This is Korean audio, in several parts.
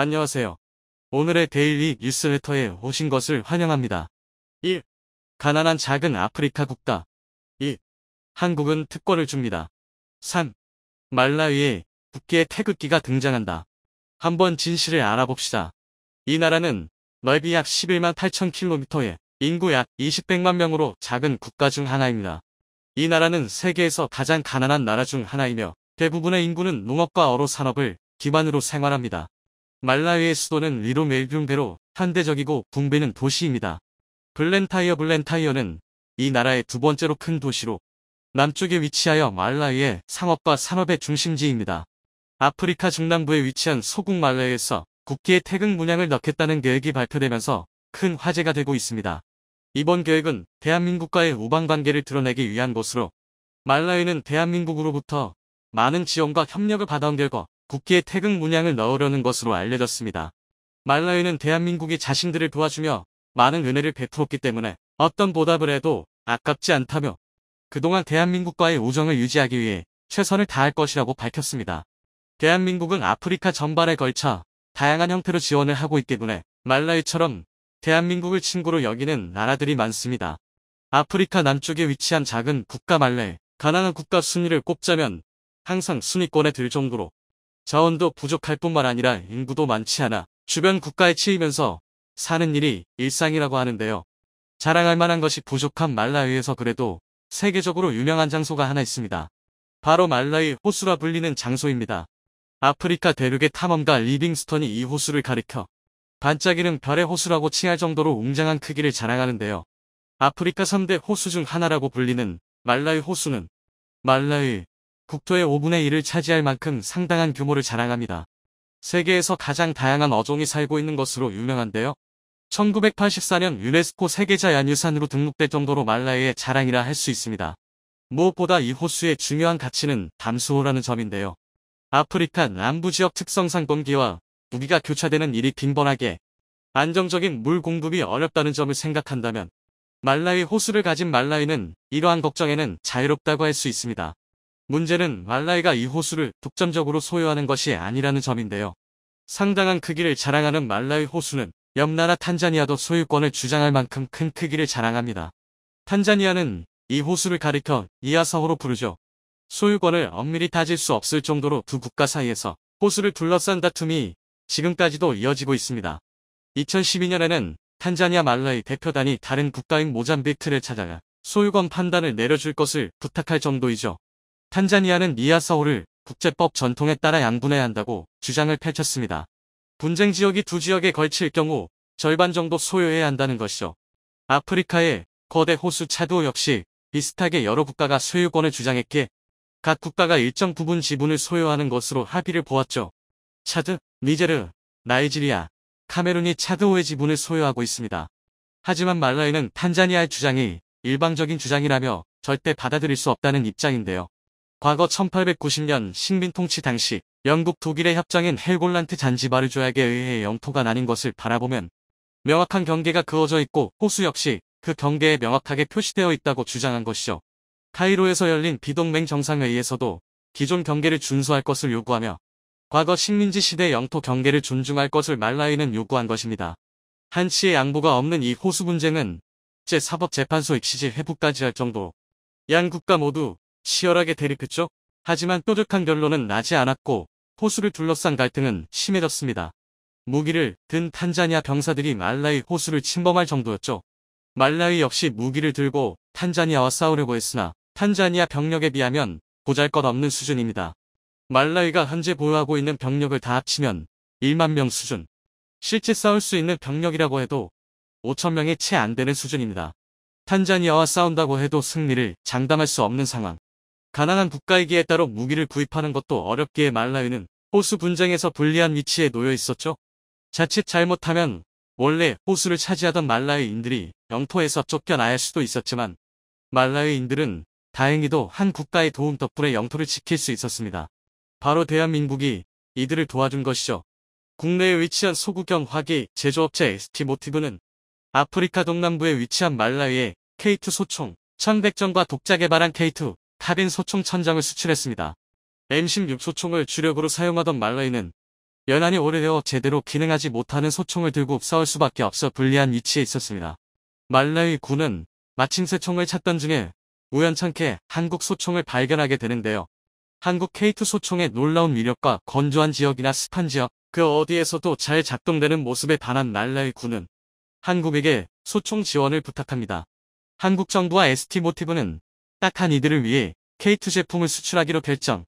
안녕하세요. 오늘의 데일리 뉴스레터에 오신 것을 환영합니다. 1. 가난한 작은 아프리카 국가. 2. 한국은 특권을 줍니다. 3. 말라위에 국기의 태극기가 등장한다. 한번 진실을 알아봅시다. 이 나라는 넓이 약 11만 8천 킬로미터에 인구 약 20백만 명으로 작은 국가 중 하나입니다. 이 나라는 세계에서 가장 가난한 나라 중 하나이며 대부분의 인구는 농업과 어로 산업을 기반으로 생활합니다. 말라위의 수도는 리로멜뷸베로 현대적이고 붕괴는 도시입니다. 블렌타이어는 이 나라의 두 번째로 큰 도시로 남쪽에 위치하여 말라위의 상업과 산업의 중심지입니다. 아프리카 중남부에 위치한 소국 말라위에서 국기의 태극 문양을 넣겠다는 계획이 발표되면서 큰 화제가 되고 있습니다. 이번 계획은 대한민국과의 우방관계를 드러내기 위한 것으로 말라위는 대한민국으로부터 많은 지원과 협력을 받아온 결과 국기의 태극 문양을 넣으려는 것으로 알려졌습니다. 말라위는 대한민국이 자신들을 도와주며 많은 은혜를 베풀었기 때문에 어떤 보답을 해도 아깝지 않다며 그동안 대한민국과의 우정을 유지하기 위해 최선을 다할 것이라고 밝혔습니다. 대한민국은 아프리카 전반에 걸쳐 다양한 형태로 지원을 하고 있기 때문에 말라위처럼 대한민국을 친구로 여기는 나라들이 많습니다. 아프리카 남쪽에 위치한 작은 국가 말라위, 가난한 국가 순위를 꼽자면 항상 순위권에 들 정도로 자원도 부족할 뿐만 아니라 인구도 많지 않아 주변 국가에 치이면서 사는 일이 일상이라고 하는데요. 자랑할 만한 것이 부족한 말라위에서 그래도 세계적으로 유명한 장소가 하나 있습니다. 바로 말라위 호수라 불리는 장소입니다. 아프리카 대륙의 탐험가 리빙스턴이 이 호수를 가리켜 반짝이는 별의 호수라고 칭할 정도로 웅장한 크기를 자랑하는데요. 아프리카 3대 호수 중 하나라고 불리는 말라위 호수는 말라위 국토의 5분의 1을 차지할 만큼 상당한 규모를 자랑합니다. 세계에서 가장 다양한 어종이 살고 있는 것으로 유명한데요. 1984년 유네스코 세계자연유산으로 등록될 정도로 말라위의 자랑이라 할 수 있습니다. 무엇보다 이 호수의 중요한 가치는 담수호라는 점인데요. 아프리카 남부 지역 특성상 건기와 우기가 교차되는 일이 빈번하게 안정적인 물 공급이 어렵다는 점을 생각한다면 말라위 호수를 가진 말라위는 이러한 걱정에는 자유롭다고 할 수 있습니다. 문제는 말라위가 이 호수를 독점적으로 소유하는 것이 아니라는 점인데요. 상당한 크기를 자랑하는 말라위 호수는 옆나라 탄자니아도 소유권을 주장할 만큼 큰 크기를 자랑합니다. 탄자니아는 이 호수를 가리켜 이아사호로 부르죠. 소유권을 엄밀히 따질 수 없을 정도로 두 국가 사이에서 호수를 둘러싼 다툼이 지금까지도 이어지고 있습니다. 2012년에는 탄자니아 말라위 대표단이 다른 국가인 모잠비크를 찾아가 소유권 판단을 내려줄 것을 부탁할 정도이죠. 탄자니아는 이아사호를 국제법 전통에 따라 양분해야 한다고 주장을 펼쳤습니다. 분쟁 지역이 두 지역에 걸칠 경우 절반 정도 소유해야 한다는 것이죠. 아프리카의 거대 호수 차도 역시 비슷하게 여러 국가가 소유권을 주장했기에 각 국가가 일정 부분 지분을 소유하는 것으로 합의를 보았죠. 차드, 니제르, 나이지리아, 카메룬이 차드호의 지분을 소유하고 있습니다. 하지만 말라위는 탄자니아의 주장이 일방적인 주장이라며 절대 받아들일 수 없다는 입장인데요. 과거 1890년 식민 통치 당시 영국 독일의 협정인 헬골란트 잔지바르 조약에 의해 영토가 나뉜 것을 바라보면 명확한 경계가 그어져 있고 호수 역시 그 경계에 명확하게 표시되어 있다고 주장한 것이죠. 카이로에서 열린 비동맹 정상회의에서도 기존 경계를 준수할 것을 요구하며 과거 식민지 시대 영토 경계를 존중할 것을 말라위는 요구한 것입니다. 한치의 양보가 없는 이 호수 분쟁은 제4법재판소 익시지 회부까지 할 정도로 양 국가 모두 치열하게 대립했죠. 하지만 뾰족한 결론은 나지 않았고 호수를 둘러싼 갈등은 심해졌습니다. 무기를 든 탄자니아 병사들이 말라위 호수를 침범할 정도였죠. 말라위 역시 무기를 들고 탄자니아와 싸우려고 했으나 탄자니아 병력에 비하면 보잘것없는 수준입니다. 말라위가 현재 보유하고 있는 병력을 다 합치면 1만 명 수준. 실제 싸울 수 있는 병력이라고 해도 5천 명이 채 안 되는 수준입니다. 탄자니아와 싸운다고 해도 승리를 장담할 수 없는 상황. 가난한 국가이기에 따로 무기를 구입하는 것도 어렵기에 말라위는 호수 분쟁에서 불리한 위치에 놓여 있었죠. 자칫 잘못하면 원래 호수를 차지하던 말라위인들이 영토에서 쫓겨나야 할 수도 있었지만 말라위인들은 다행히도 한 국가의 도움 덕분에 영토를 지킬 수 있었습니다. 바로 대한민국이 이들을 도와준 것이죠. 국내에 위치한 소국형 화기 제조업체 ST모티브는 아프리카 동남부에 위치한 말라위에 K2 소총 1100전과 독자 개발한 K2 카빈 소총 1000장을 수출했습니다. M16 소총을 주력으로 사용하던 말라위는 연한이 오래되어 제대로 기능하지 못하는 소총을 들고 싸울 수밖에 없어 불리한 위치에 있었습니다. 말라위 군은 마침 새 총을 찾던 중에 우연찮게 한국 소총을 발견하게 되는데요. 한국 K2 소총의 놀라운 위력과 건조한 지역이나 습한 지역, 그 어디에서도 잘 작동되는 모습에 반한 말라위 군은 한국에게 소총 지원을 부탁합니다. 한국 정부와 ST모티브는 딱한 이들을 위해 K2 제품을 수출하기로 결정.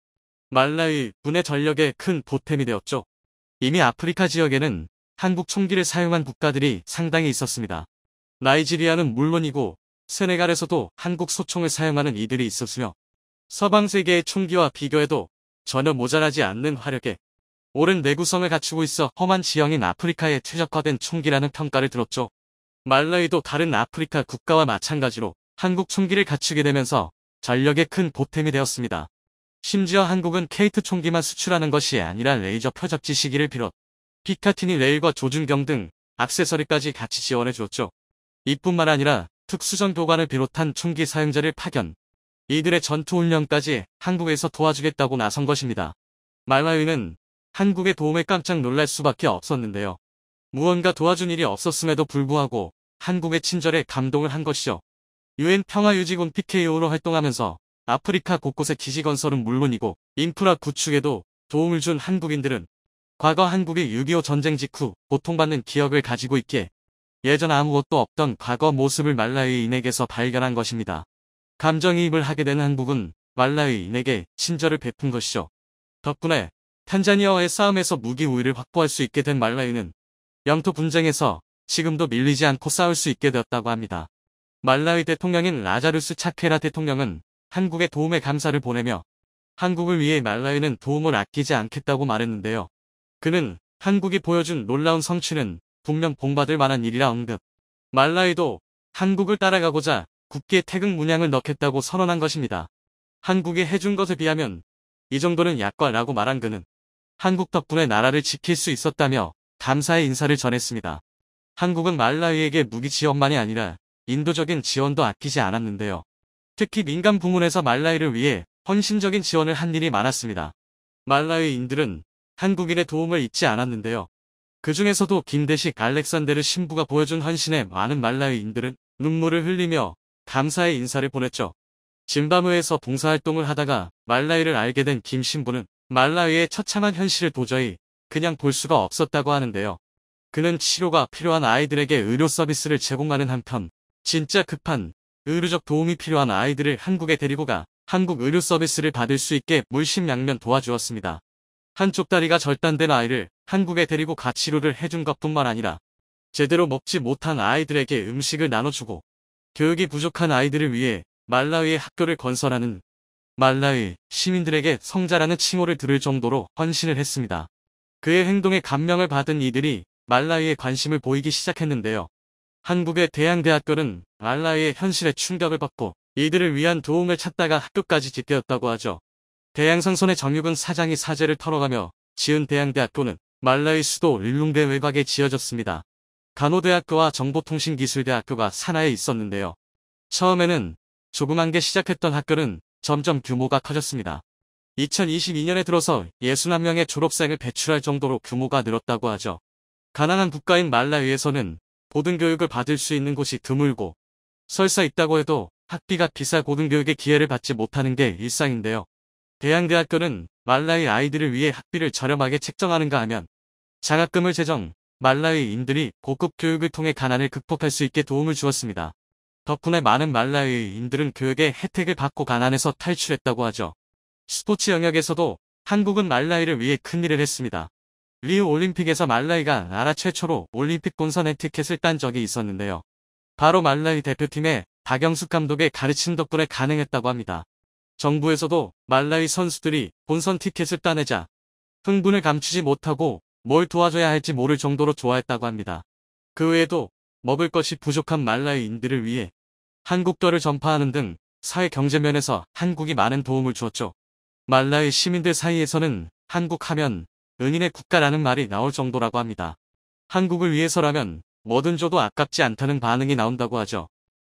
말라위 군의 전력에 큰 보탬이 되었죠. 이미 아프리카 지역에는 한국 총기를 사용한 국가들이 상당히 있었습니다. 나이지리아는 물론이고 세네갈에서도 한국 소총을 사용하는 이들이 있었으며 서방 세계의 총기와 비교해도 전혀 모자라지 않는 화력에 옳은 내구성을 갖추고 있어 험한 지형인 아프리카에 최적화된 총기라는 평가를 들었죠. 말라위도 다른 아프리카 국가와 마찬가지로 한국 총기를 갖추게 되면서 전력에 큰 보탬이 되었습니다. 심지어 한국은 K2 총기만 수출하는 것이 아니라 레이저 표적지 시기를 비롯 피카티니 레일과 조준경 등 액세서리까지 같이 지원해 주었죠. 이뿐만 아니라 특수전 교관을 비롯한 총기 사용자를 파견, 이들의 전투 훈련까지 한국에서 도와주겠다고 나선 것입니다. 말라위는 한국의 도움에 깜짝 놀랄 수밖에 없었는데요. 무언가 도와준 일이 없었음에도 불구하고 한국의 친절에 감동을 한 것이죠. UN 평화유지군 PKO로 활동하면서 아프리카 곳곳의 기지 건설은 물론이고 인프라 구축에도 도움을 준 한국인들은 과거 한국이 6.25 전쟁 직후 고통받는 기억을 가지고 있기에 예전 아무것도 없던 과거 모습을 말라위인에게서 발견한 것입니다. 감정이입을 하게 된 한국은 말라위인에게 친절을 베푼 것이죠. 덕분에 탄자니아와의 싸움에서 무기 우위를 확보할 수 있게 된 말라위는 영토 분쟁에서 지금도 밀리지 않고 싸울 수 있게 되었다고 합니다. 말라위 대통령인 라자루스 차케라 대통령은 한국의 도움에 감사를 보내며 한국을 위해 말라위는 도움을 아끼지 않겠다고 말했는데요. 그는 한국이 보여준 놀라운 성취는 분명 본받을 만한 일이라 언급. 말라위도 한국을 따라가고자 국기에 태극 문양을 넣겠다고 선언한 것입니다. 한국이 해준 것에 비하면 이 정도는 약과라고 말한 그는 한국 덕분에 나라를 지킬 수 있었다며 감사의 인사를 전했습니다. 한국은 말라위에게 무기 지원만이 아니라 인도적인 지원도 아끼지 않았는데요. 특히 민간 부문에서 말라위를 위해 헌신적인 지원을 한 일이 많았습니다. 말라위인들은 한국인의 도움을 잊지 않았는데요. 그 중에서도 김대식 알렉산데르 신부가 보여준 헌신에 많은 말라위인들은 눈물을 흘리며 감사의 인사를 보냈죠. 짐바브웨에서 봉사활동을 하다가 말라위를 알게 된 김 신부는 말라위의 처참한 현실을 도저히 그냥 볼 수가 없었다고 하는데요. 그는 치료가 필요한 아이들에게 의료 서비스를 제공하는 한편 진짜 급한 의료적 도움이 필요한 아이들을 한국에 데리고 가 한국 의료 서비스를 받을 수 있게 물심양면 도와주었습니다. 한쪽 다리가 절단된 아이를 한국에 데리고 가 치료를 해준 것뿐만 아니라 제대로 먹지 못한 아이들에게 음식을 나눠주고 교육이 부족한 아이들을 위해 말라위의 학교를 건설하는 말라위 시민들에게 성자라는 칭호를 들을 정도로 헌신을 했습니다. 그의 행동에 감명을 받은 이들이 말라위에 관심을 보이기 시작했는데요. 한국의 대양대학교는 말라위의 현실에 충격을 받고 이들을 위한 도움을 찾다가 학교까지 짓되었다고 하죠. 대양상선의 정육은 사장이 사재를 털어가며 지은 대양대학교는 말라위 수도 릴룽베 외곽에 지어졌습니다. 간호대학교와 정보통신기술대학교가 산하에 있었는데요. 처음에는 조그만 게 시작했던 학교는 점점 규모가 커졌습니다. 2022년에 들어서 61명의 졸업생을 배출할 정도로 규모가 늘었다고 하죠. 가난한 국가인 말라위에서는 고등교육을 받을 수 있는 곳이 드물고 설사 있다고 해도 학비가 비싸 고등교육의 기회를 받지 못하는 게 일상인데요. 대양대학교는 말라위 아이들을 위해 학비를 저렴하게 책정하는가 하면 장학금을 제정, 말라위인들이 고급 교육을 통해 가난을 극복할 수 있게 도움을 주었습니다. 덕분에 많은 말라위인들은 교육의 혜택을 받고 가난에서 탈출했다고 하죠. 스포츠 영역에서도 한국은 말라위를 위해 큰일을 했습니다. 리우 올림픽에서 말라위가 나라 최초로 올림픽 본선에 티켓을 딴 적이 있었는데요. 바로 말라위 대표팀의 박영숙 감독의 가르침 덕분에 가능했다고 합니다. 정부에서도 말라위 선수들이 본선 티켓을 따내자 흥분을 감추지 못하고 뭘 도와줘야 할지 모를 정도로 좋아했다고 합니다. 그 외에도 먹을 것이 부족한 말라위인들을 위해 한국어를 전파하는 등 사회 경제면에서 한국이 많은 도움을 주었죠. 말라위 시민들 사이에서는 한국 하면 은인의 국가라는 말이 나올 정도라고 합니다. 한국을 위해서라면 뭐든 줘도 아깝지 않다는 반응이 나온다고 하죠.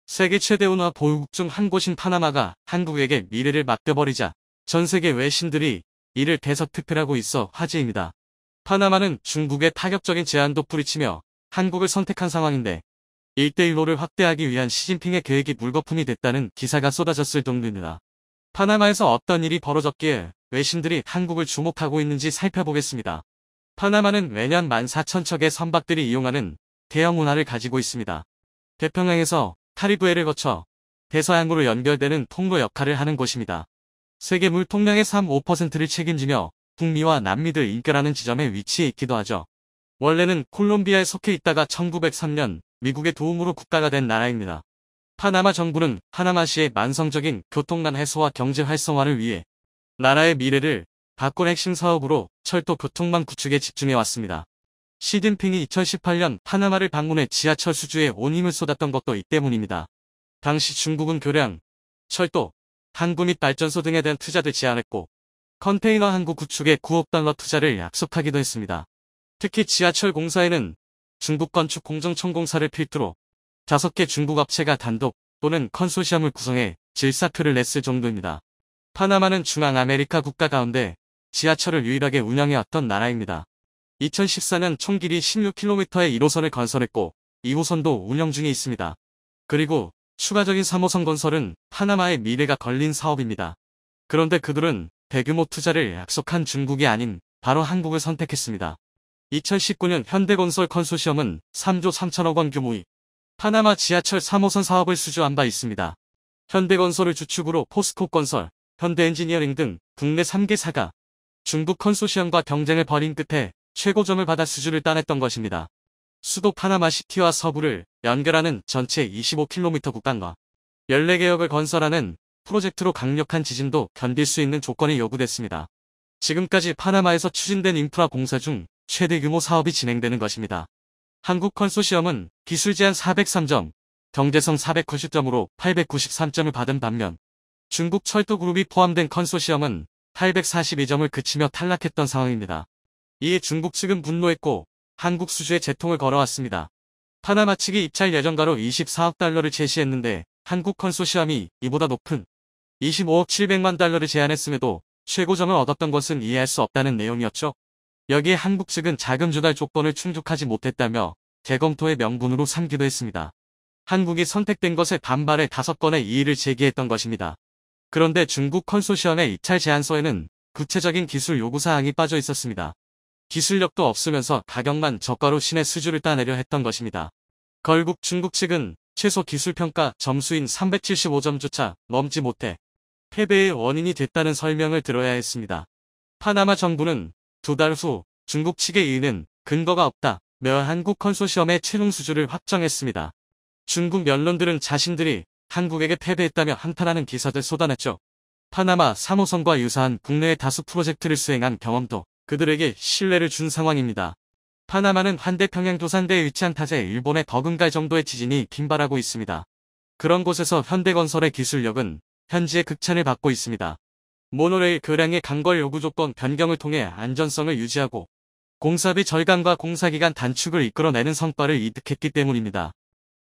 세계 최대 운하 보유국 중 한 곳인 파나마가 한국에게 미래를 맡겨버리자 전 세계 외신들이 이를 대서특필하고 있어 화제입니다. 파나마는 중국의 파격적인 제안도 뿌리치며 한국을 선택한 상황인데 1대1로를 확대하기 위한 시진핑의 계획이 물거품이 됐다는 기사가 쏟아졌을 정도입니다. 파나마에서 어떤 일이 벌어졌기에 외신들이 한국을 주목하고 있는지 살펴보겠습니다. 파나마는 매년 14,000척의 선박들이 이용하는 대형 운하를 가지고 있습니다. 태평양에서 카리브해를 거쳐 대서양으로 연결되는 통로 역할을 하는 곳입니다. 세계 물 통량의 3~5%를 책임지며 북미와 남미를 인결하는 지점에 위치해 있기도 하죠. 원래는 콜롬비아에 속해 있다가 1903년 미국의 도움으로 국가가 된 나라입니다. 파나마 정부는 파나마시의 만성적인 교통난 해소와 경제 활성화를 위해 나라의 미래를 바꾼 핵심 사업으로 철도 교통망 구축에 집중해 왔습니다. 시진핑이 2018년 파나마를 방문해 지하철 수주에 온 힘을 쏟았던 것도 이 때문입니다. 당시 중국은 교량, 철도, 항구 및 발전소 등에 대한 투자를 제안했고 컨테이너 항구 구축에 9억 달러 투자를 약속하기도 했습니다. 특히 지하철 공사에는 중국 건축공정청공사를 필두로 5개 중국 업체가 단독 또는 컨소시엄을 구성해 질사표를 냈을 정도입니다. 파나마는 중앙아메리카 국가 가운데 지하철을 유일하게 운영해왔던 나라입니다. 2014년 총 길이 16km의 1호선을 건설했고 2호선도 운영 중에 있습니다. 그리고 추가적인 3호선 건설은 파나마의 미래가 걸린 사업입니다. 그런데 그들은 대규모 투자를 약속한 중국이 아닌 바로 한국을 선택했습니다. 2019년 현대건설 컨소시엄은 3조 3천억 원 규모의 파나마 지하철 3호선 사업을 수주한 바 있습니다. 현대건설을 주축으로 포스코건설, 현대엔지니어링 등 국내 3개사가 중국 컨소시엄과 경쟁을 벌인 끝에 최고점을 받아 수주를 따냈던 것입니다. 수도 파나마시티와 서부를 연결하는 전체 25km 구간과 14개역을 건설하는 프로젝트로 강력한 지진도 견딜 수 있는 조건이 요구됐습니다. 지금까지 파나마에서 추진된 인프라 공사 중 최대 규모 사업이 진행되는 것입니다. 한국 컨소시엄은 기술 제한 403점, 경제성 490점으로 893점을 받은 반면 중국 철도그룹이 포함된 컨소시엄은 842점을 그치며 탈락했던 상황입니다. 이에 중국 측은 분노했고 한국 수주에 재통을 걸어왔습니다. 파나마 측이 입찰 예정가로 24억 달러를 제시했는데 한국 컨소시엄이 이보다 높은 25억 700만 달러를 제안했음에도 최고점을 얻었던 것은 이해할 수 없다는 내용이었죠. 여기에 한국 측은 자금 조달 조건을 충족하지 못했다며 재검토의 명분으로 삼기도 했습니다. 한국이 선택된 것에 반발해 5건의 이의를 제기했던 것입니다. 그런데 중국 컨소시엄의 입찰 제안서에는 구체적인 기술 요구사항이 빠져 있었습니다. 기술력도 없으면서 가격만 저가로 신의 수주를 따내려 했던 것입니다. 결국 중국 측은 최소 기술평가 점수인 375점조차 넘지 못해 패배의 원인이 됐다는 설명을 들어야 했습니다. 파나마 정부는 2달 후 중국 측의 이의는 근거가 없다며 한국 컨소시엄의 최종 수주를 확정했습니다. 중국 언론들은 자신들이 한국에게 패배했다며 한탄하는 기사들 쏟아냈죠. 파나마 3호선과 유사한 국내의 다수 프로젝트를 수행한 경험도 그들에게 신뢰를 준 상황입니다. 파나마는 환대평양 도산대에 위치한 타제 일본의 버금갈 정도의 지진이 빈발하고 있습니다. 그런 곳에서 현대건설의 기술력은 현지의 극찬을 받고 있습니다. 모노레일 교량의 강걸 요구 조건 변경을 통해 안전성을 유지하고 공사비 절감과 공사기간 단축을 이끌어내는 성과를 이득했기 때문입니다.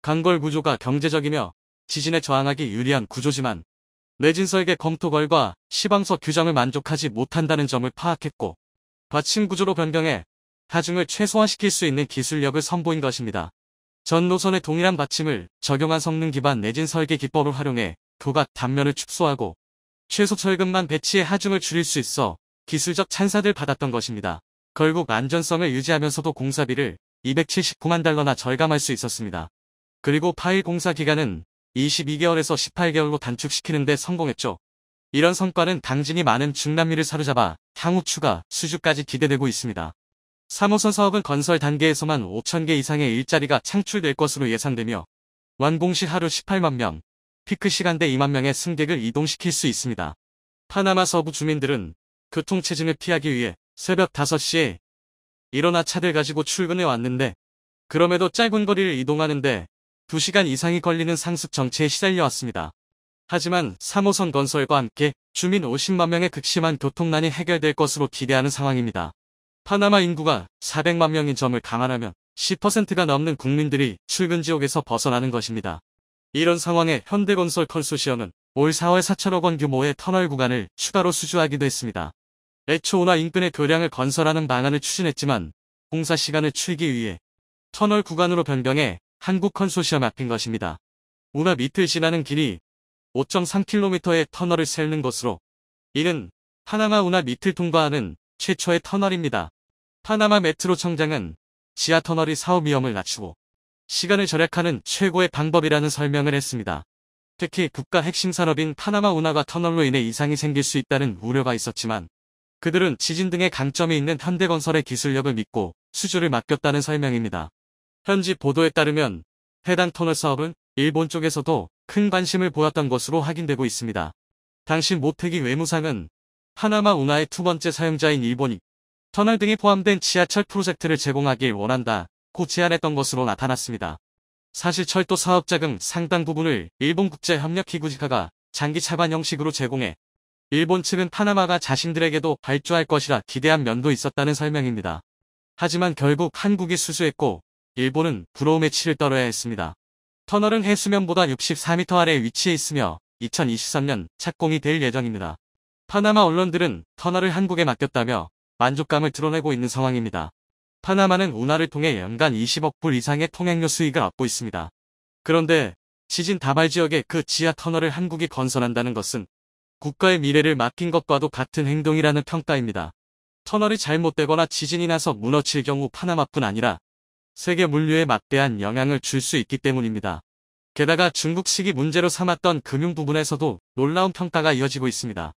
강걸 구조가 경제적이며 지진에 저항하기 유리한 구조지만 내진 설계 검토 결과 시방서 규정을 만족하지 못한다는 점을 파악했고 받침 구조로 변경해 하중을 최소화시킬 수 있는 기술력을 선보인 것입니다. 전 노선에 동일한 받침을 적용한 성능 기반 내진 설계 기법을 활용해 교각 단면을 축소하고 최소 철근만 배치해 하중을 줄일 수 있어 기술적 찬사를 받았던 것입니다. 결국 안전성을 유지하면서도 공사비를 279만 달러나 절감할 수 있었습니다. 그리고 파일 공사 기간은 22개월에서 18개월로 단축시키는 데 성공했죠. 이런 성과는 당진이 많은 중남미를 사로잡아 향후 추가 수주까지 기대되고 있습니다. 3호선 사업은 건설 단계에서만 5,000개 이상의 일자리가 창출될 것으로 예상되며 완공 시 하루 18만 명, 피크 시간대 2만 명의 승객을 이동시킬 수 있습니다. 파나마 서부 주민들은 교통체증을 피하기 위해 새벽 5시에 일어나 차들 가지고 출근해 왔는데 그럼에도 짧은 거리를 이동하는데 2시간 이상이 걸리는 상습 정체에 시달려 왔습니다. 하지만 3호선 건설과 함께 주민 50만 명의 극심한 교통난이 해결될 것으로 기대하는 상황입니다. 파나마 인구가 400만 명인 점을 감안하면 10%가 넘는 국민들이 출근 지옥에서 벗어나는 것입니다. 이런 상황에 현대건설 컨소시엄은 올 4월 4천억 원 규모의 터널 구간을 추가로 수주하기도 했습니다. 애초 운하 인근의 교량을 건설하는 방안을 추진했지만 공사 시간을 줄이기 위해 터널 구간으로 변경해 한국 컨소시엄에 맡긴 것입니다. 운하 밑을 지나는 길이 5.3km의 터널을 세우는 것으로 이는 파나마 운하 밑을 통과하는 최초의 터널입니다. 파나마 메트로 청장은 지하 터널이 사업 위험을 낮추고 시간을 절약하는 최고의 방법이라는 설명을 했습니다. 특히 국가 핵심 산업인 파나마 운하가 터널로 인해 이상이 생길 수 있다는 우려가 있었지만 그들은 지진 등의 강점이 있는 현대건설의 기술력을 믿고 수주를 맡겼다는 설명입니다. 현지 보도에 따르면 해당 터널 사업은 일본 쪽에서도 큰 관심을 보였던 것으로 확인되고 있습니다. 당시 모태기 외무상은 파나마 운하의 두 번째 사용자인 일본이 터널 등이 포함된 지하철 프로젝트를 제공하길 원한다고 제안했던 것으로 나타났습니다. 사실 철도 사업 자금 상당 부분을 일본국제협력기구 지카가 장기 차관 형식으로 제공해 일본 측은 파나마가 자신들에게도 발주할 것이라 기대한 면도 있었다는 설명입니다. 하지만 결국 한국이 수주했고 일본은 부러움의 치를 떨어야 했습니다. 터널은 해수면보다 64m 아래에 위치해 있으며 2023년 착공이 될 예정입니다. 파나마 언론들은 터널을 한국에 맡겼다며 만족감을 드러내고 있는 상황입니다. 파나마는 운하를 통해 연간 20억 불 이상의 통행료 수익을 얻고 있습니다. 그런데 지진 다발 지역에 그 지하 터널을 한국이 건설한다는 것은 국가의 미래를 맡긴 것과도 같은 행동이라는 평가입니다. 터널이 잘못되거나 지진이 나서 무너질 경우 파나마뿐 아니라 세계 물류에 막대한 영향을 줄 수 있기 때문입니다. 게다가 중국식이 문제로 삼았던 금융 부분에서도 놀라운 평가가 이어지고 있습니다.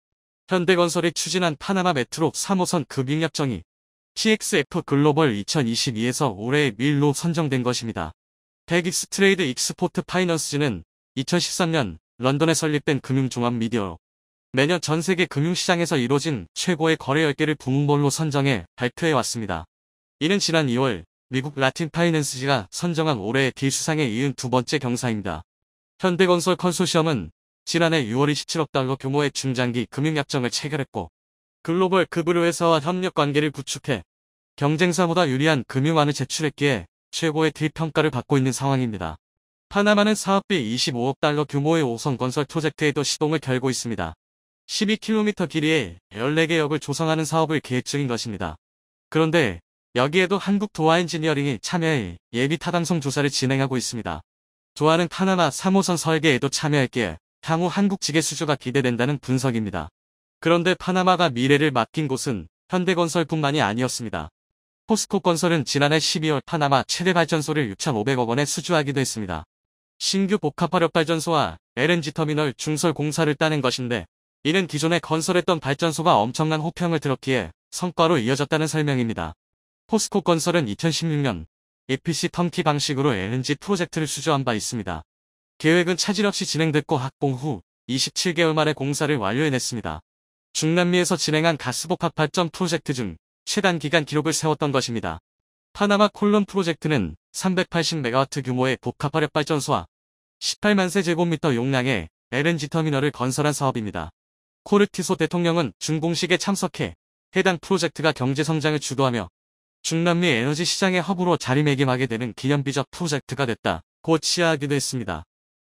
현대건설이 추진한 파나마 메트로 3호선 금융협정이 TXF 글로벌 2022에서 올해의 밀로 선정된 것입니다. 백익스 트레이드 익스포트 파이넌스는 2013년 런던에 설립된 금융종합 미디어로 매년 전 세계 금융시장에서 이뤄진 최고의 거래 10개를 부문별로 선정해 발표해왔습니다. 이는 지난 2월 미국 라틴 파이낸스지가 선정한 올해의 딜수상에 이은 두 번째 경사입니다. 현대건설 컨소시엄은 지난해 6월 27억 달러 규모의 중장기 금융약정을 체결했고 글로벌 급으로 회사와 협력관계를 구축해 경쟁사보다 유리한 금융안을 제출했기에 최고의 딜 평가를 받고 있는 상황입니다. 파나마는 사업비 25억 달러 규모의 5선 건설 프로젝트에도 시동을 걸고 있습니다. 12km 길이의 14개 역을 조성하는 사업을 계획 중인 것입니다. 그런데 여기에도 한국 도화 엔지니어링이 참여해 예비 타당성 조사를 진행하고 있습니다. 도화는 파나마 3호선 설계에도 참여했기에 향후 한국 측의 수주가 기대된다는 분석입니다. 그런데 파나마가 미래를 맡긴 곳은 현대건설뿐만이 아니었습니다. 포스코 건설은 지난해 12월 파나마 최대 발전소를 6,500억 원에 수주하기도 했습니다. 신규 복합화력발전소와 LNG 터미널 중설 공사를 따낸 것인데 이는 기존에 건설했던 발전소가 엄청난 호평을 들었기에 성과로 이어졌다는 설명입니다. 포스코 건설은 2016년 EPC 턴키 방식으로 LNG 프로젝트를 수주한 바 있습니다. 계획은 차질 없이 진행됐고 합공 후 27개월 만에 공사를 완료해냈습니다. 중남미에서 진행한 가스복합 발전 프로젝트 중 최단 기간 기록을 세웠던 것입니다. 파나마 콜론 프로젝트는 380메가와트 규모의 복합화력 발전소와 18만 세제곱미터 용량의 LNG 터미널을 건설한 사업입니다. 코르티소 대통령은 준공식에 참석해 해당 프로젝트가 경제성장을 주도하며 중남미 에너지 시장의 허브로 자리매김하게 되는 기념비적 프로젝트가 됐다고 치하하기도 했습니다.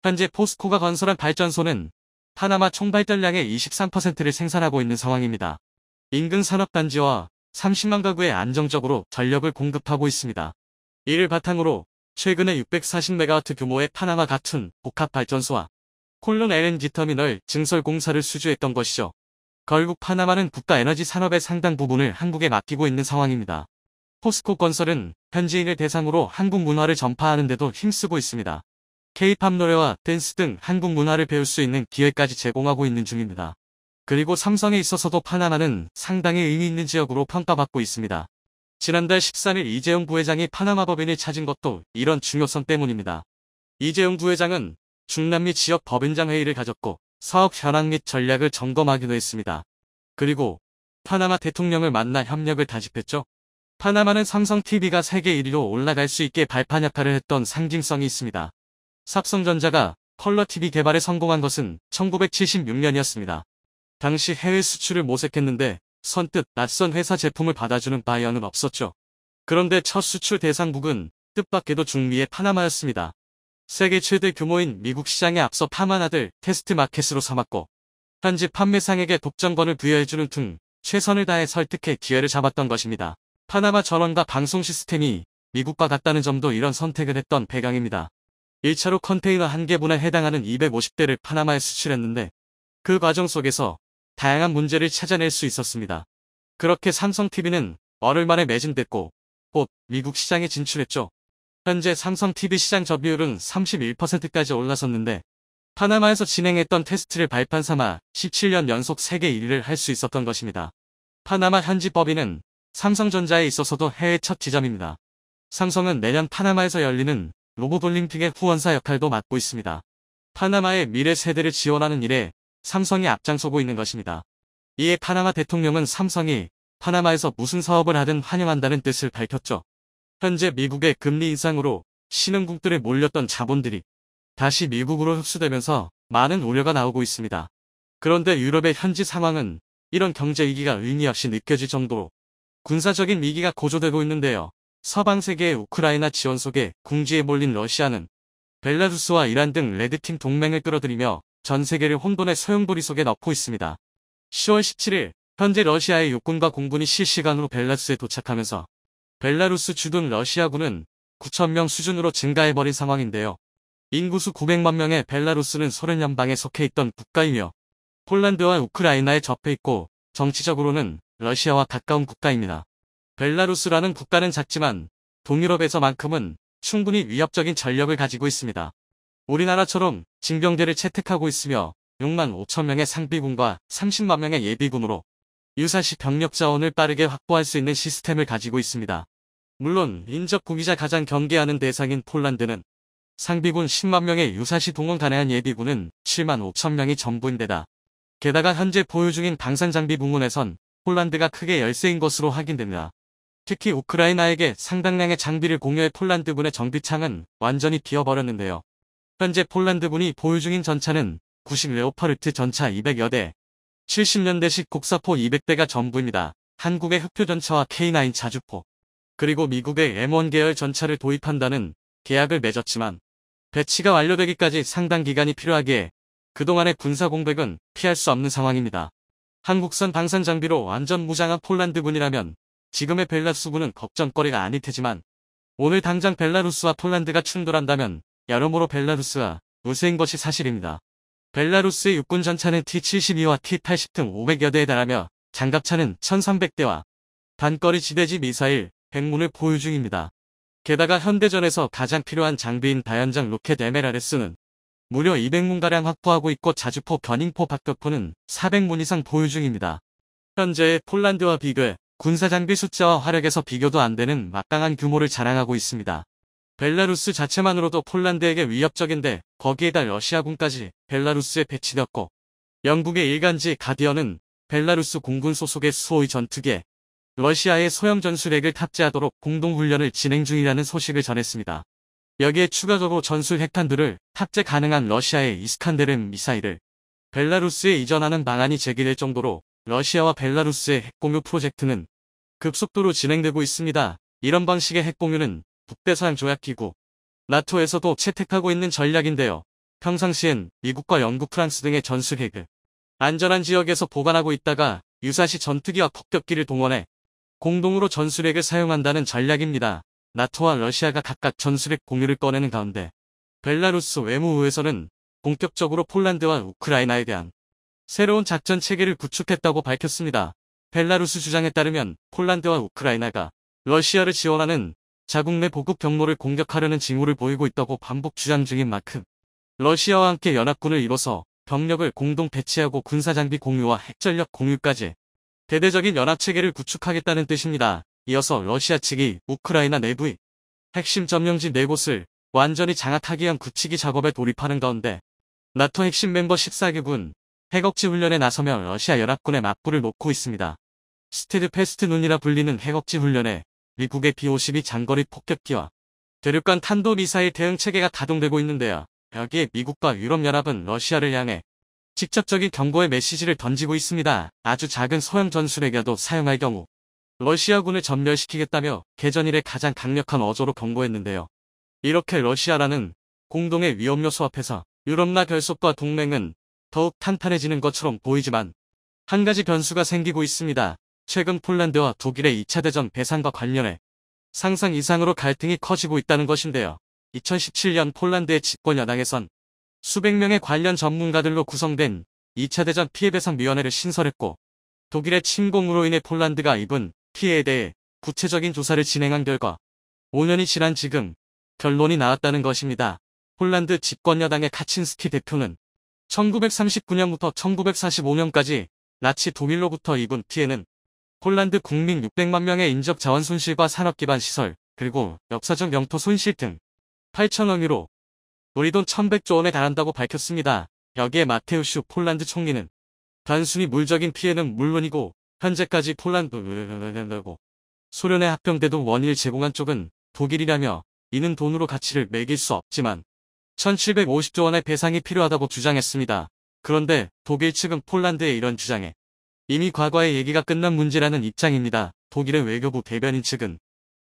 현재 포스코가 건설한 발전소는 파나마 총발전량의 23%를 생산하고 있는 상황입니다. 인근 산업단지와 30만 가구에 안정적으로 전력을 공급하고 있습니다. 이를 바탕으로 최근에 640메가와트 규모의 파나마 가툰 복합발전소와 콜론 LNG 터미널 증설 공사를 수주했던 것이죠. 결국 파나마는 국가 에너지 산업의 상당 부분을 한국에 맡기고 있는 상황입니다. 포스코 건설은 현지인을 대상으로 한국 문화를 전파하는 데도 힘쓰고 있습니다. K-팝 노래와 댄스 등 한국 문화를 배울 수 있는 기회까지 제공하고 있는 중입니다. 그리고 삼성에 있어서도 파나마는 상당히 의미 있는 지역으로 평가받고 있습니다. 지난달 13일 이재용 부회장이 파나마 법인을 찾은 것도 이런 중요성 때문입니다. 이재용 부회장은 중남미 지역 법인장 회의를 가졌고 사업 현황 및 전략을 점검하기도 했습니다. 그리고 파나마 대통령을 만나 협력을 다짐했죠. 파나마는 삼성TV가 세계 1위로 올라갈 수 있게 발판 역할을 했던 상징성이 있습니다. 삼성전자가 컬러TV 개발에 성공한 것은 1976년이었습니다. 당시 해외 수출을 모색했는데 선뜻 낯선 회사 제품을 받아주는 바이어는 없었죠. 그런데 첫 수출 대상국은 뜻밖에도 중미의 파나마였습니다. 세계 최대 규모인 미국 시장에 앞서 파마나들 테스트 마켓으로 삼았고 현지 판매상에게 독점권을 부여해주는 등 최선을 다해 설득해 기회를 잡았던 것입니다. 파나마 전원과 방송 시스템이 미국과 같다는 점도 이런 선택을 했던 배경입니다. 1차로 컨테이너 1개분에 해당하는 250대를 파나마에 수출했는데 그 과정 속에서 다양한 문제를 찾아낼 수 있었습니다. 그렇게 삼성TV는 열흘 만에 매진됐고 곧 미국 시장에 진출했죠. 현재 삼성TV 시장 점유율은 31%까지 올라섰는데 파나마에서 진행했던 테스트를 발판 삼아 17년 연속 세계 1위를 할 수 있었던 것입니다. 파나마 현지 법인은 삼성전자에 있어서도 해외 첫 지점입니다. 삼성은 내년 파나마에서 열리는 로봇올림픽의 후원사 역할도 맡고 있습니다. 파나마의 미래 세대를 지원하는 일에 삼성이 앞장서고 있는 것입니다. 이에 파나마 대통령은 삼성이 파나마에서 무슨 사업을 하든 환영한다는 뜻을 밝혔죠. 현재 미국의 금리 인상으로 신흥국들에 몰렸던 자본들이 다시 미국으로 흡수되면서 많은 우려가 나오고 있습니다. 그런데 유럽의 현지 상황은 이런 경제 위기가 의미 없이 느껴질 정도로 군사적인 위기가 고조되고 있는데요. 서방 세계의 우크라이나 지원 속에 궁지에 몰린 러시아는 벨라루스와 이란 등 레드팀 동맹을 끌어들이며 전 세계를 혼돈의 소용돌이 속에 넣고 있습니다. 10월 17일 현재 러시아의 육군과 공군이 실시간으로 벨라루스에 도착하면서 벨라루스 주둔 러시아군은 9,000명 수준으로 증가해버린 상황인데요. 인구수 900만 명의 벨라루스는 소련 연방에 속해 있던 국가이며 폴란드와 우크라이나에 접해 있고 정치적으로는 러시아와 가까운 국가입니다. 벨라루스라는 국가는 작지만 동유럽에서만큼은 충분히 위협적인 전력을 가지고 있습니다. 우리나라처럼 징병제를 채택하고 있으며 6만 5천 명의 상비군과 30만 명의 예비군으로 유사시 병력 자원을 빠르게 확보할 수 있는 시스템을 가지고 있습니다. 물론 인접 구기자 가장 경계하는 대상인 폴란드는 상비군 10만 명의 유사시 동원 가능한 예비군은 7만 5천 명이 전부인데다 게다가 현재 보유 중인 방산장비 부문에선 폴란드가 크게 열세인 것으로 확인됩니다. 특히 우크라이나에게 상당량의 장비를 공유해 폴란드군의 정비창은 완전히 비어버렸는데요. 현재 폴란드군이 보유 중인 전차는 90 레오파르트 전차 200여 대, 70년대식 곡사포 200대가 전부입니다. 한국의 흑표전차와 K9 자주포, 그리고 미국의 M1 계열 전차를 도입한다는 계약을 맺었지만 배치가 완료되기까지 상당 기간이 필요하기에 그동안의 군사 공백은 피할 수 없는 상황입니다. 한국산 방산 장비로 완전 무장한 폴란드군이라면 지금의 벨라루스군은 걱정거리가 아닐 테지만 오늘 당장 벨라루스와 폴란드가 충돌한다면 여러모로 벨라루스가 우세인 것이 사실입니다. 벨라루스의 육군 전차는 T-72와 T-80 등 500여 대에 달하며 장갑차는 1300대와 단거리 지대지 미사일 100문을 보유 중입니다. 게다가 현대전에서 가장 필요한 장비인 다연장 로켓 MLRS는 무려 200문가량 확보하고 있고 자주포 견인포 박격포는 400문 이상 보유 중입니다. 현재의 폴란드와 비교해 군사장비 숫자와 화력에서 비교도 안 되는 막강한 규모를 자랑하고 있습니다. 벨라루스 자체만으로도 폴란드에게 위협적인데 거기에다 러시아군까지 벨라루스에 배치되었고 영국의 일간지 가디언은 벨라루스 공군 소속의 수호의 전투기에 러시아의 소형 전술핵을 탑재하도록 공동훈련을 진행 중이라는 소식을 전했습니다. 여기에 추가적으로 전술 핵탄두를 탑재 가능한 러시아의 이스칸데르 미사일을 벨라루스에 이전하는 방안이 제기될 정도로 러시아와 벨라루스의 핵공유 프로젝트는 급속도로 진행되고 있습니다. 이런 방식의 핵공유는 북대서양 조약기구, 나토에서도 채택하고 있는 전략인데요. 평상시엔 미국과 영국, 프랑스 등의 전술핵을 안전한 지역에서 보관하고 있다가 유사시 전투기와 폭격기를 동원해 공동으로 전술핵을 사용한다는 전략입니다. 나토와 러시아가 각각 전술핵 공유를 꺼내는 가운데 벨라루스 외무부에서는 본격적으로 폴란드와 우크라이나에 대한 새로운 작전 체계를 구축했다고 밝혔습니다. 벨라루스 주장에 따르면 폴란드와 우크라이나가 러시아를 지원하는 자국 내 보급 경로를 공격하려는 징후를 보이고 있다고 반복 주장 중인 만큼 러시아와 함께 연합군을 이뤄서 병력을 공동 배치하고 군사장비 공유와 핵전력 공유까지 대대적인 연합체계를 구축하겠다는 뜻입니다. 이어서 러시아 측이 우크라이나 내부의 핵심 점령지 4곳을 완전히 장악하기 위한 굳히기 작업에 돌입하는 가운데 나토 핵심 멤버 14개군 핵억지 훈련에 나서며 러시아 연합군의 맞불을 놓고 있습니다. 스테드 패스트 눈이라 불리는 핵억지 훈련에 미국의 B-52 장거리 폭격기와 대륙간 탄도미사일 대응체계가 가동되고 있는데요. 여기에 미국과 유럽연합은 러시아를 향해 직접적인 경고의 메시지를 던지고 있습니다. 아주 작은 소형 전술핵이라도 사용할 경우 러시아군을 전멸시키겠다며 개전 이래 가장 강력한 어조로 경고했는데요. 이렇게 러시아라는 공동의 위험 요소 앞에서 유럽나 결속과 동맹은 더욱 탄탄해지는 것처럼 보이지만 한 가지 변수가 생기고 있습니다. 최근 폴란드와 독일의 2차 대전 배상과 관련해 상상 이상으로 갈등이 커지고 있다는 것인데요. 2017년 폴란드의 집권 여당에선 수백 명의 관련 전문가들로 구성된 2차 대전 피해배상위원회를 신설했고, 독일의 침공으로 인해 폴란드가 입은 피해에 대해 구체적인 조사를 진행한 결과 5년이 지난 지금 결론이 나왔다는 것입니다. 폴란드 집권 여당의 카친스키 대표는 1939년부터 1945년까지 나치 독일로부터 입은 피해는 폴란드 국민 600만 명의 인적 자원 손실과 산업 기반 시설, 그리고 역사적 영토 손실 등 8천억 유로, 우리 돈 1100조 원에 달한다고 밝혔습니다. 여기에 마테우슈 폴란드 총리는 단순히 물적인 피해는 물론이고 현재까지 폴란드고 소련에 합병돼도 원인을 제공한 쪽은 독일이라며 이는 돈으로 가치를 매길 수 없지만 1750조 원의 배상이 필요하다고 주장했습니다. 그런데 독일 측은 폴란드의 이런 주장에 이미 과거의 얘기가 끝난 문제라는 입장입니다. 독일의 외교부 대변인 측은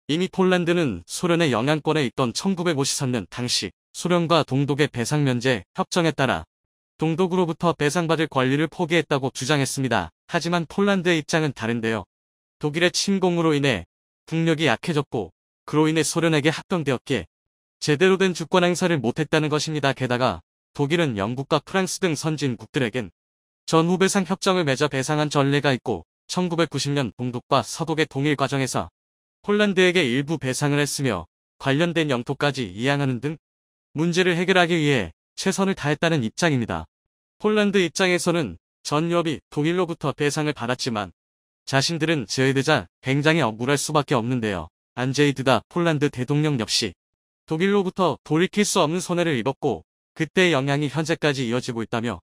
이미 폴란드는 소련의 영향권에 있던 1953년 당시 소련과 동독의 배상 면제 협정에 따라 동독으로부터 배상받을 권리를 포기했다고 주장했습니다. 하지만 폴란드의 입장은 다른데요. 독일의 침공으로 인해 국력이 약해졌고 그로 인해 소련에게 합병되었기에 제대로 된 주권 행사를 못했다는 것입니다. 게다가 독일은 영국과 프랑스 등 선진국들에겐 전후 배상 협정을 맺어 배상한 전례가 있고 1990년 동독과 서독의 동일 과정에서 폴란드에게 일부 배상을 했으며 관련된 영토까지 이양하는 등 문제를 해결하기 위해 최선을 다했다는 입장입니다. 폴란드 입장에서는 전역이 독일로부터 배상을 받았지만 자신들은 제외되자 굉장히 억울할 수밖에 없는데요. 안제이 드다 폴란드 대통령 역시 독일로부터 돌이킬 수 없는 손해를 입었고 그때의 영향이 현재까지 이어지고 있다며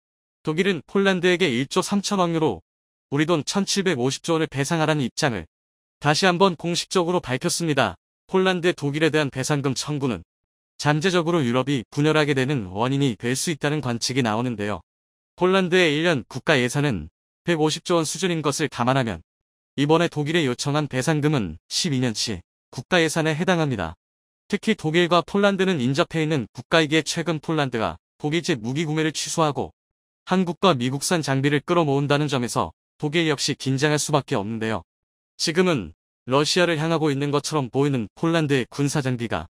독일은 폴란드에게 1조 3천억 유로, 우리 돈 1750조 원을 배상하라는 입장을 다시 한번 공식적으로 밝혔습니다. 폴란드의 독일에 대한 배상금 청구는 잠재적으로 유럽이 분열하게 되는 원인이 될 수 있다는 관측이 나오는데요. 폴란드의 1년 국가 예산은 150조 원 수준인 것을 감안하면 이번에 독일에 요청한 배상금은 12년치 국가 예산에 해당합니다. 특히 독일과 폴란드는 인접해 있는 국가이기에 최근 폴란드가 독일제 무기 구매를 취소하고 한국과 미국산 장비를 끌어모은다는 점에서 독일 역시 긴장할 수밖에 없는데요. 지금은 러시아를 향하고 있는 것처럼 보이는 폴란드의 군사장비가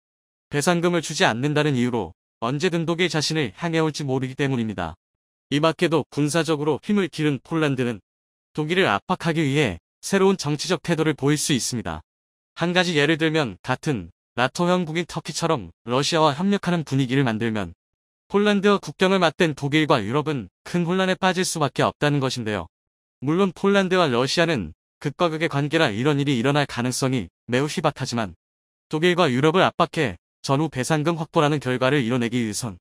배상금을 주지 않는다는 이유로 언제든 독일 자신을 향해 올지 모르기 때문입니다. 이 밖에도 군사적으로 힘을 기른 폴란드는 독일을 압박하기 위해 새로운 정치적 태도를 보일 수 있습니다. 한 가지 예를 들면 같은 나토 형국인 터키처럼 러시아와 협력하는 분위기를 만들면 폴란드와 국경을 맞댄 독일과 유럽은 큰 혼란에 빠질 수밖에 없다는 것인데요. 물론 폴란드와 러시아는 극과 극의 관계라 이런 일이 일어날 가능성이 매우 희박하지만 독일과 유럽을 압박해 전후 배상금 확보라는 결과를 이뤄내기 위해선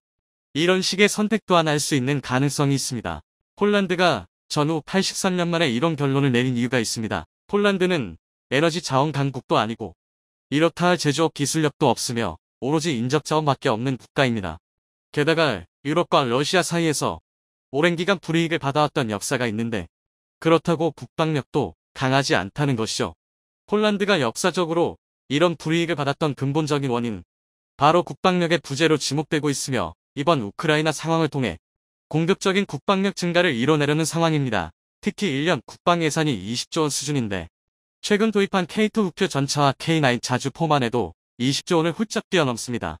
이런 식의 선택 또한 할 수 있는 가능성이 있습니다. 폴란드가 전후 83년 만에 이런 결론을 내린 이유가 있습니다. 폴란드는 에너지 자원 강국도 아니고 이렇다 할 제조업 기술력도 없으며 오로지 인적 자원밖에 없는 국가입니다. 게다가 유럽과 러시아 사이에서 오랜 기간 불이익을 받아왔던 역사가 있는데 그렇다고 국방력도 강하지 않다는 것이죠. 폴란드가 역사적으로 이런 불이익을 받았던 근본적인 원인은 바로 국방력의 부재로 지목되고 있으며 이번 우크라이나 상황을 통해 공격적인 국방력 증가를 이뤄내려는 상황입니다. 특히 1년 국방 예산이 20조 원 수준인데 최근 도입한 K2 우표 전차와 K9 자주포만 해도 20조 원을 훌쩍 뛰어넘습니다.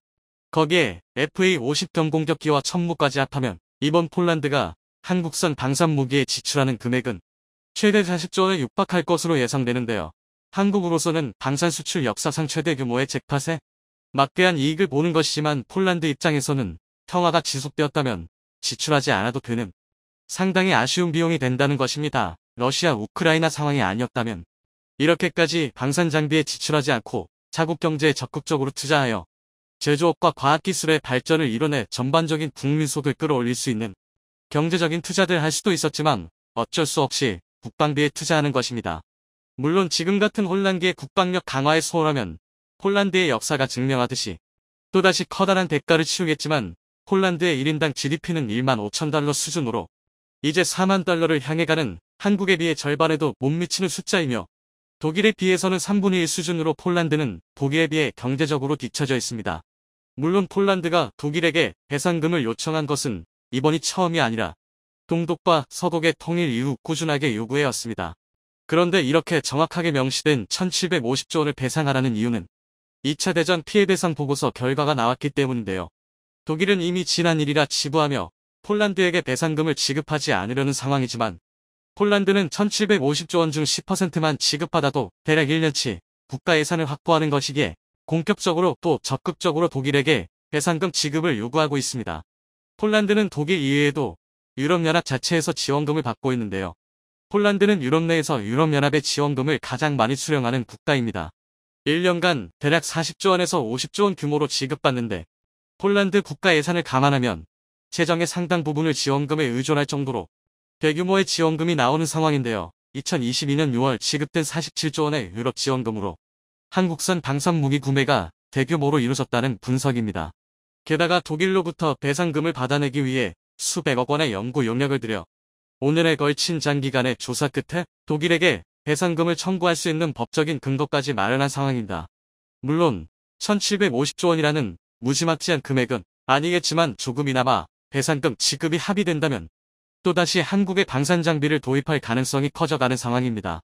거기에 FA-50 경공격기와 천무까지 합하면 이번 폴란드가 한국산 방산무기에 지출하는 금액은 최대 40조 원에 육박할 것으로 예상되는데요. 한국으로서는 방산 수출 역사상 최대 규모의 잭팟에 막대한 이익을 보는 것이지만 폴란드 입장에서는 평화가 지속되었다면 지출하지 않아도 되는 상당히 아쉬운 비용이 된다는 것입니다. 러시아 우크라이나 상황이 아니었다면 이렇게까지 방산 장비에 지출하지 않고 자국 경제에 적극적으로 투자하여 제조업과 과학기술의 발전을 이뤄내 전반적인 국민속을 끌어올릴 수 있는 경제적인 투자들 할 수도 있었지만 어쩔 수 없이 국방비에 투자하는 것입니다. 물론 지금 같은 혼란기에 국방력 강화에 소홀하면 폴란드의 역사가 증명하듯이 또다시 커다란 대가를 치르겠지만 폴란드의 1인당 GDP는 1만 5천 달러 수준으로 이제 4만 달러를 향해 가는 한국에 비해 절반에도 못 미치는 숫자이며 독일에 비해서는 3분의 1 수준으로 폴란드는 독일에 비해 경제적으로 뒤처져 있습니다. 물론 폴란드가 독일에게 배상금을 요청한 것은 이번이 처음이 아니라 동독과 서독의 통일 이후 꾸준하게 요구해왔습니다. 그런데 이렇게 정확하게 명시된 1750조 원을 배상하라는 이유는 2차 대전 피해 배상 보고서 결과가 나왔기 때문인데요. 독일은 이미 지난 일이라 치부하며 폴란드에게 배상금을 지급하지 않으려는 상황이지만 폴란드는 1750조 원 중 10%만 지급받아도 대략 1년치 국가 예산을 확보하는 것이기에 공격적으로 또 적극적으로 독일에게 배상금 지급을 요구하고 있습니다. 폴란드는 독일 이외에도 유럽연합 자체에서 지원금을 받고 있는데요. 폴란드는 유럽 내에서 유럽연합의 지원금을 가장 많이 수령하는 국가입니다. 1년간 대략 40조 원에서 50조 원 규모로 지급받는데 폴란드 국가 예산을 감안하면 재정의 상당 부분을 지원금에 의존할 정도로 대규모의 지원금이 나오는 상황인데요. 2022년 6월 지급된 47조 원의 유럽 지원금으로 한국산 방산 무기 구매가 대규모로 이루어졌다는 분석입니다. 게다가 독일로부터 배상금을 받아내기 위해 수백억 원의 연구 용역을 들여 오늘에 걸친 장기간의 조사 끝에 독일에게 배상금을 청구할 수 있는 법적인 근거까지 마련한 상황입니다. 물론 1750조 원이라는 무지막지한 금액은 아니겠지만 조금이나마 배상금 지급이 합의된다면 또다시 한국의 방산 장비를 도입할 가능성이 커져가는 상황입니다.